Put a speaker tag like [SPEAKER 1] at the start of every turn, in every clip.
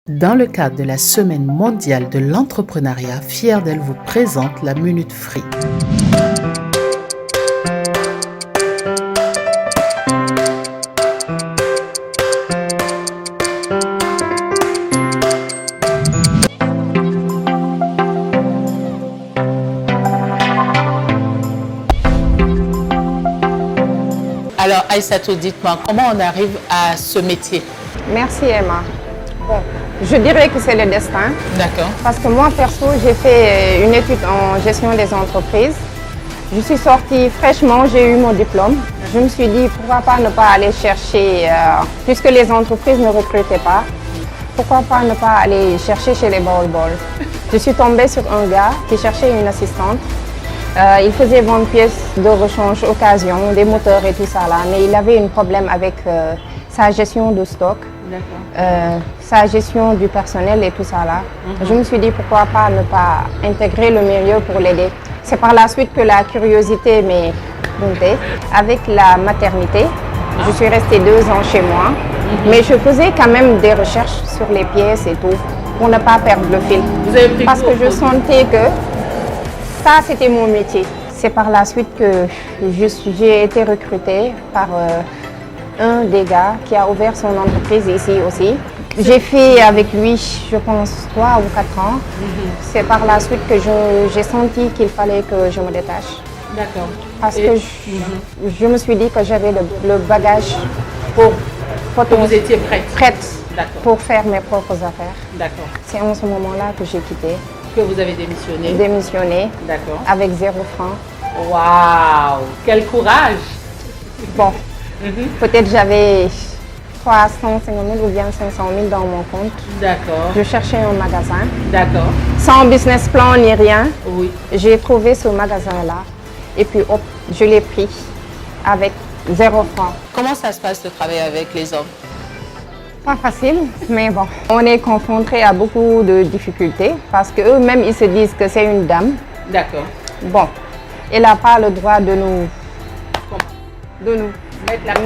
[SPEAKER 1] Dans le cadre de la Semaine mondiale de l'entrepreneuriat, Fière d'elle vous présente la Minute Free.
[SPEAKER 2] Alors Aïssatou, dites-moi, comment on arrive à ce métier?
[SPEAKER 3] Merci Emma. Bon, je dirais que c'est le destin.
[SPEAKER 2] D'accord.
[SPEAKER 3] Parce que moi, perso, j'ai fait une étude en gestion des entreprises. Je suis sortie fraîchement, j'ai eu mon diplôme. Je me suis dit, pourquoi pas ne pas aller chercher, puisque les entreprises ne recrutaient pas, pourquoi pas ne pas aller chercher chez les Baol-Bol. Je suis tombée sur un gars qui cherchait une assistante. Il faisait vendre pièces de rechange, occasion, des moteurs et tout ça là, mais il avait un problème avec sa gestion de stock, sa gestion du personnel et tout ça là. Je me suis dit pourquoi pas ne pas intégrer le milieu pour l'aider. C'est par la suite que la curiosité m'est montée. Avec la maternité, je suis restée 2 ans chez moi, mais je faisais quand même des recherches sur les pièces et tout, pour ne pas perdre le fil.
[SPEAKER 2] Vous avez pris
[SPEAKER 3] parce que je sentais que ça, c'était mon métier. C'est par la suite que j'ai été recrutée par un des gars qui a ouvert son entreprise ici aussi. J'ai fait avec lui, je pense, 3 ou 4 ans. C'est par la suite que j'ai senti qu'il fallait que je me détache.
[SPEAKER 2] D'accord.
[SPEAKER 3] Parce que je me suis dit que j'avais le bagage pour
[SPEAKER 2] Vous étiez prête
[SPEAKER 3] pour faire mes propres affaires.
[SPEAKER 2] D'accord.
[SPEAKER 3] C'est en ce moment-là que j'ai quitté.
[SPEAKER 2] Que vous avez démissionné.
[SPEAKER 3] Démissionné.
[SPEAKER 2] D'accord.
[SPEAKER 3] Avec 0 franc.
[SPEAKER 2] Waouh, quel courage.
[SPEAKER 3] Bon, peut-être j'avais 350 000 ou bien 500 000 dans mon compte.
[SPEAKER 2] D'accord.
[SPEAKER 3] Je cherchais un magasin.
[SPEAKER 2] D'accord.
[SPEAKER 3] Sans business plan ni rien.
[SPEAKER 2] Oui.
[SPEAKER 3] J'ai trouvé ce magasin-là. Et puis hop, je l'ai pris avec 0 franc.
[SPEAKER 2] Comment ça se passe de travailler avec les hommes?
[SPEAKER 3] Pas facile, mais bon. On est confronté à beaucoup de difficultés parce qu'eux-mêmes, ils se disent que c'est une dame.
[SPEAKER 2] D'accord.
[SPEAKER 3] Bon, elle n'a pas le droit de nous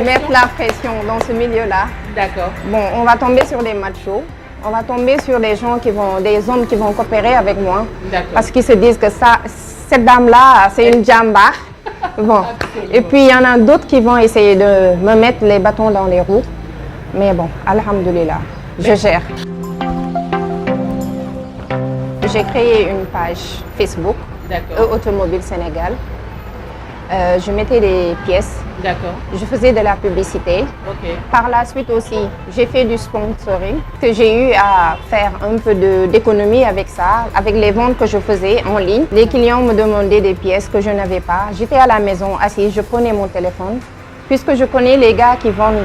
[SPEAKER 3] mettre la pression dans ce milieu-là.
[SPEAKER 2] D'accord.
[SPEAKER 3] Bon, on va tomber sur des machos. On va tomber sur des hommes qui vont coopérer avec moi. Parce qu'ils se disent que cette dame-là, c'est une djamba. Bon. Et puis, il y en a d'autres qui vont essayer de me mettre les bâtons dans les roues. Mais bon, alhamdoulilah, je gère. J'ai créé une page Facebook, Automobile Sénégal. Je mettais des pièces.
[SPEAKER 2] D'accord.
[SPEAKER 3] Je faisais de la publicité. Par la suite aussi, j'ai fait du sponsoring. J'ai eu à faire un peu d'économie avec ça, avec les ventes que je faisais en ligne. Les clients me demandaient des pièces que je n'avais pas. J'étais à la maison assise, je prenais mon téléphone. Puisque je connais les gars qui vendent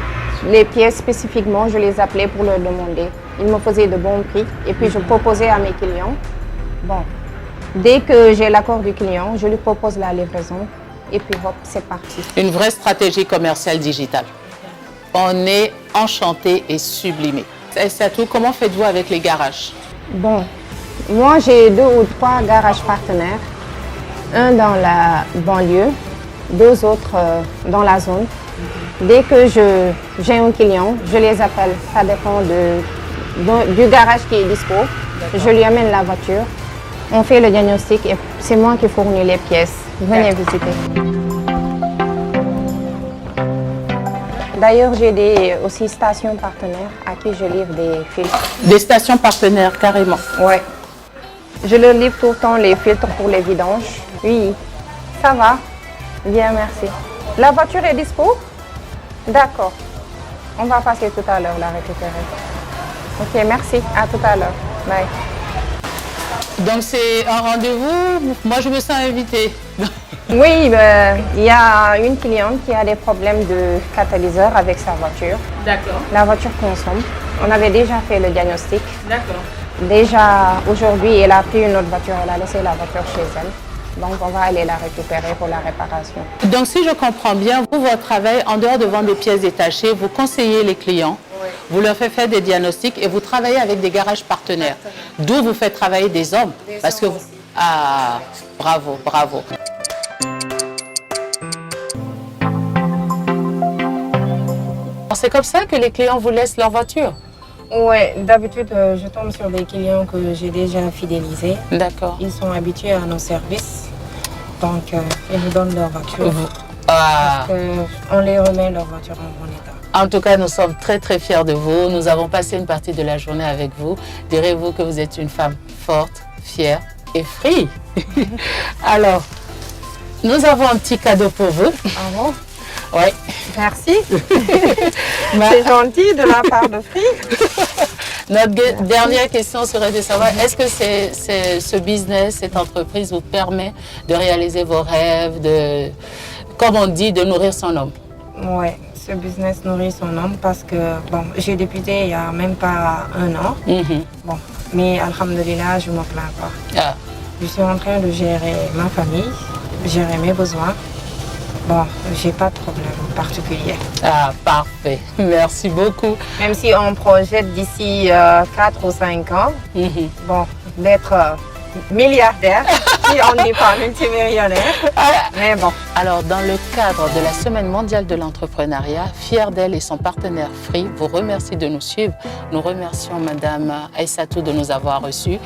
[SPEAKER 3] les pièces spécifiquement, je les appelais pour leur demander. Ils me faisaient de bons prix et puis je proposais à mes clients. Bon, dès que j'ai l'accord du client, je lui propose la livraison et puis hop, c'est parti.
[SPEAKER 2] Une vraie stratégie commerciale digitale. On est enchanté et sublimé. Aïssatou, comment faites-vous avec les garages?
[SPEAKER 3] Bon, moi j'ai 2 ou 3 garages partenaires. Un dans la banlieue, 2 autres dans la zone. Dès que j'ai un client, je les appelle. Ça dépend du garage qui est dispo. Je lui amène la voiture. On fait le diagnostic et c'est moi qui fournis les pièces. Venez visiter. D'ailleurs, j'ai aussi stations partenaires à qui je livre des filtres.
[SPEAKER 2] Des stations partenaires, carrément?
[SPEAKER 3] Oui. Je leur livre tout le temps les filtres pour les vidanges. Oui, ça va. Bien, merci. La voiture est dispo? D'accord. On va passer tout à l'heure la récupérer. Ok, merci. À tout à l'heure. Bye.
[SPEAKER 2] Donc c'est un rendez-vous, moi je me sens invitée.
[SPEAKER 3] Oui, il y a une cliente qui a des problèmes de catalyseur avec sa voiture.
[SPEAKER 2] D'accord.
[SPEAKER 3] La voiture consomme. On avait déjà fait le diagnostic.
[SPEAKER 2] D'accord.
[SPEAKER 3] Déjà aujourd'hui, elle a pris une autre voiture, elle a laissé la voiture chez elle. Donc on va aller la récupérer pour la réparation.
[SPEAKER 2] Donc si je comprends bien, vous, votre travail, en dehors de vendre des pièces détachées, vous conseillez les clients, vous leur faites faire des diagnostics et vous travaillez avec des garages partenaires. D'où vous faites travailler des hommes. Parce que ah, bravo, bravo. C'est comme ça que les clients vous laissent leur voiture.
[SPEAKER 3] Ouais, d'habitude, je tombe sur des clients que j'ai déjà fidélisés.
[SPEAKER 2] D'accord.
[SPEAKER 3] Ils sont habitués à nos services, donc ils nous donnent leur voiture.
[SPEAKER 2] Ah.
[SPEAKER 3] On les remet leur voiture en bon état.
[SPEAKER 2] En tout cas, nous sommes très très fiers de vous. Nous avons passé une partie de la journée avec vous. Direz-vous que vous êtes une femme forte, fière et free. Alors, nous avons un petit cadeau pour vous.
[SPEAKER 3] Ah bon?
[SPEAKER 2] Oui.
[SPEAKER 3] Merci. C'est gentil de la part de Free.
[SPEAKER 2] Notre dernière question serait de savoir, est-ce que ce business, cette entreprise vous permet de réaliser vos rêves, de, comme on dit, de nourrir son homme?
[SPEAKER 3] Oui, ce business nourrit son homme parce que bon, j'ai débuté il n'y a même pas 1 an. Bon, mais alhamdoulilah, je ne me plains pas.
[SPEAKER 2] Ah.
[SPEAKER 3] Je suis en train de gérer ma famille, gérer mes besoins. Bon, j'ai pas de problème particulier.
[SPEAKER 2] Ah, parfait. Merci beaucoup.
[SPEAKER 3] Même si on projette d'ici 4 ou 5 ans, bon, d'être milliardaire, si on n'est pas multimillionnaire, mais bon.
[SPEAKER 2] Alors, dans le cadre de la Semaine mondiale de l'entrepreneuriat, Fière d'elle et son partenaire Free vous remercie de nous suivre. Nous remercions Madame Aïssatou de nous avoir reçus.